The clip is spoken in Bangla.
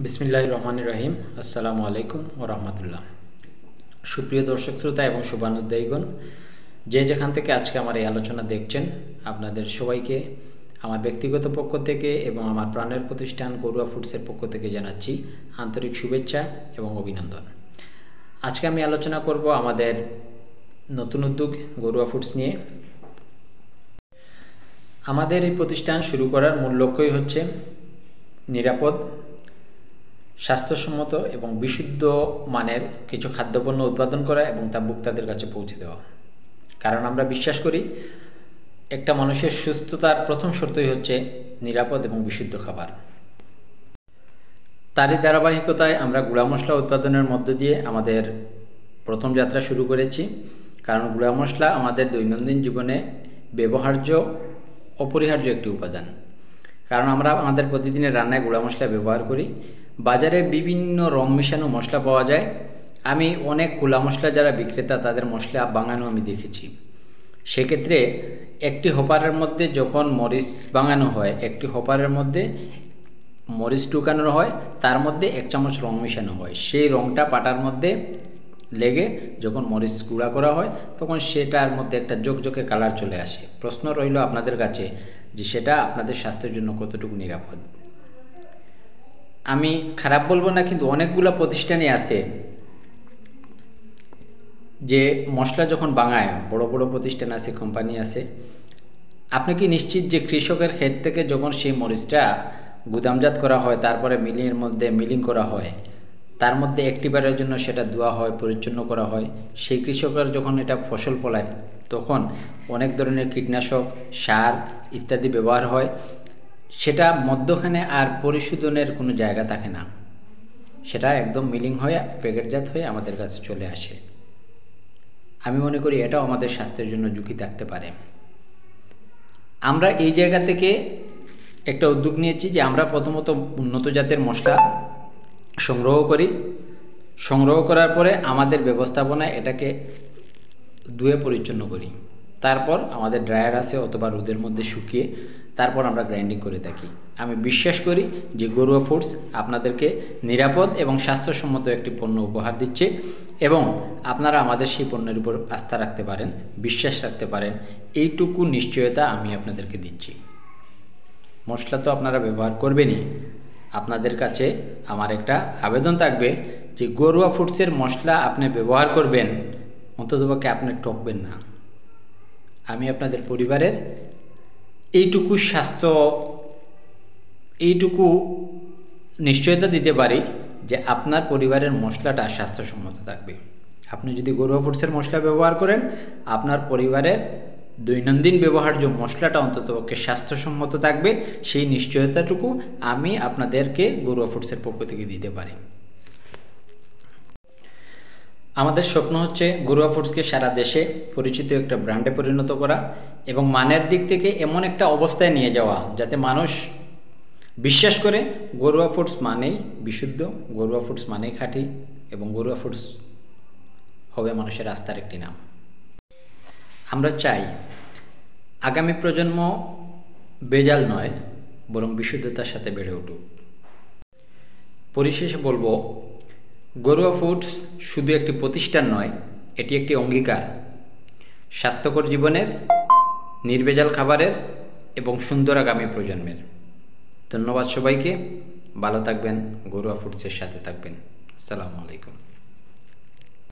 বিসমিল্লাহির রহমানির রহিম। আসসালামু আলাইকুম ওয়া রাহমাতুল্লাহ। সুপ্রিয় দর্শক শ্রোতা এবং শুভানুধ্যায়ীগণ, যে যেখান থেকে আজকে আমার এই আলোচনা দেখছেন, আপনাদের সবাইকে আমার ব্যক্তিগত পক্ষ থেকে এবং আমার প্রাণের প্রতিষ্ঠান গরুয়া ফুডসের পক্ষ থেকে জানাচ্ছি আন্তরিক শুভেচ্ছা এবং অভিনন্দন। আজকে আমি আলোচনা করব আমাদের নতুন উদ্যোগ গরুয়া ফুডস নিয়ে। আমাদের এই প্রতিষ্ঠান শুরু করার মূল লক্ষ্যই হচ্ছে নিরাপদ, স্বাস্থ্যসম্মত এবং বিশুদ্ধ মানের কিছু খাদ্যপণ্য উৎপাদন করা এবং তা ভোক্তাদের কাছে পৌঁছে দেওয়া। কারণ আমরা বিশ্বাস করি একটা মানুষের সুস্থতার প্রথম শর্তই হচ্ছে নিরাপদ এবং বিশুদ্ধ খাবার। তারই ধারাবাহিকতায় আমরা গুঁড়া মশলা উৎপাদনের মধ্য দিয়ে আমাদের প্রথম যাত্রা শুরু করেছি। কারণ গুঁড়া মশলা আমাদের দৈনন্দিন জীবনে ব্যবহার্য অপরিহার্য একটি উপাদান। কারণ আমরা আমাদের প্রতিদিনের রান্নায় গুঁড়া মশলা ব্যবহার করি। বাজারে বিভিন্ন রং মেশানো মশলা পাওয়া যায়। আমি অনেক গুঁড়া মশলা যারা বিক্রেতা তাদের মশলা বাঙানো আমি দেখেছি। সেক্ষেত্রে একটি হপারের মধ্যে যখন মরিচ বাঙানো হয়, একটি হপারের মধ্যে মরিচ ঢুকানো হয়, তার মধ্যে 1 চামচ রং মেশানো হয়। সেই রংটা পাটার মধ্যে লেগে যখন মরিচ গুঁড়া করা হয় তখন সেটার মধ্যে একটা জকজকে কালার চলে আসে। প্রশ্ন রইল আপনাদের কাছে যে সেটা আপনাদের স্বাস্থ্যের জন্য কতটুকু নিরাপদ। আমি খারাপ বলবো না, কিন্তু অনেকগুলো প্রতিষ্ঠানই আছে যে মশলা যখন বাঙায়, বড় বড় প্রতিষ্ঠান আছে, কোম্পানি আছে, আপনি কি নিশ্চিত যে কৃষকের ক্ষেত থেকে যখন সেই মরিচটা গুদামজাত করা হয়, তারপরে মিলের মধ্যে মিলিং করা হয়, তার মধ্যে একটিবারের জন্য সেটা ধোয়া হয়, পরিচ্ছন্ন করা হয়, সেই কৃষকের যখন এটা ফসল ফলায় তখন অনেক ধরনের কীটনাশক, সার ইত্যাদি ব্যবহার হয়, সেটা মধ্যখানে আর পরিশোধনের কোনো জায়গা থাকে না। সেটা একদম মিলিং হয়ে প্যাকেটজাত হয়ে আমাদের কাছে চলে আসে। আমি মনে করি এটাও আমাদের স্বাস্থ্যের জন্য ঝুঁকি থাকতে পারে। আমরা এই জায়গা থেকে একটা উদ্যোগ নিয়েছি যে আমরা প্রথমত উন্নত জাতের মশলা সংগ্রহ করি। সংগ্রহ করার পরে আমাদের ব্যবস্থাপনায় এটাকে ধুয়ে পরিচ্ছন্ন করি। তারপর আমাদের ড্রায়ার আছে অথবা রোদের মধ্যে শুকিয়ে তারপর আমরা গ্রাইন্ডিং করে থাকি। আমি বিশ্বাস করি যে গরুয়া ফুডস আপনাদেরকে নিরাপদ এবং স্বাস্থ্যসম্মত একটি পণ্য উপহার দিচ্ছে এবং আপনারা আমাদের সেই পণ্যের উপর আস্থা রাখতে পারেন, বিশ্বাস রাখতে পারেন, এইটুকু নিশ্চয়তা আমি আপনাদেরকে দিচ্ছি। মশলা তো আপনারা ব্যবহার করবেনই। আপনাদের কাছে আমার একটা আবেদন থাকবে যে গরুয়া ফুডসের মশলা আপনি ব্যবহার করবেন, অন্ততপক্ষে আপনি ঠকবেন না। আমি আপনাদের পরিবারের এইটুকু নিশ্চয়তা দিতে পারি যে আপনার পরিবারের মশলাটা স্বাস্থ্যসম্মত থাকবে। আপনি যদি গরুয়া ফুডসের মশলা ব্যবহার করেন, আপনার পরিবারের দৈনন্দিন ব্যবহার্য মশলাটা অন্ততপক্ষে স্বাস্থ্যসম্মত থাকবে। সেই নিশ্চয়তাটুকু আমি আপনাদেরকে গরুয়া ফুডসের পক্ষ থেকে দিতে পারি। আমাদের স্বপ্ন হচ্ছে গরুয়া ফুডসকে সারা দেশে পরিচিত একটা ব্র্যান্ডে পরিণত করা এবং মানের দিক থেকে এমন একটা অবস্থায় নিয়ে যাওয়া যাতে মানুষ বিশ্বাস করে গরুয়া ফুডস মানেই বিশুদ্ধ, গরুয়া ফুডস মানেই খাঁটি এবং গরুয়া ফুডস হবে মানুষের আস্থার একটি নাম। আমরা চাই আগামী প্রজন্ম বেজাল নয় বরং বিশুদ্ধতার সাথে বেড়ে উঠুক। পরিশেষে বলবো, গরুয়া ফুডস শুধু একটি প্রতিষ্ঠান নয়, এটি একটি অঙ্গীকার স্বাস্থ্যকর জীবনের, নির্ভেজাল খাবারের এবং সুন্দর আগামী প্রজন্মের। ধন্যবাদ সবাইকে। ভালো থাকবেন, গরুয়া ফুডসের সাথে থাকবেন। আসসালামু আলাইকুম।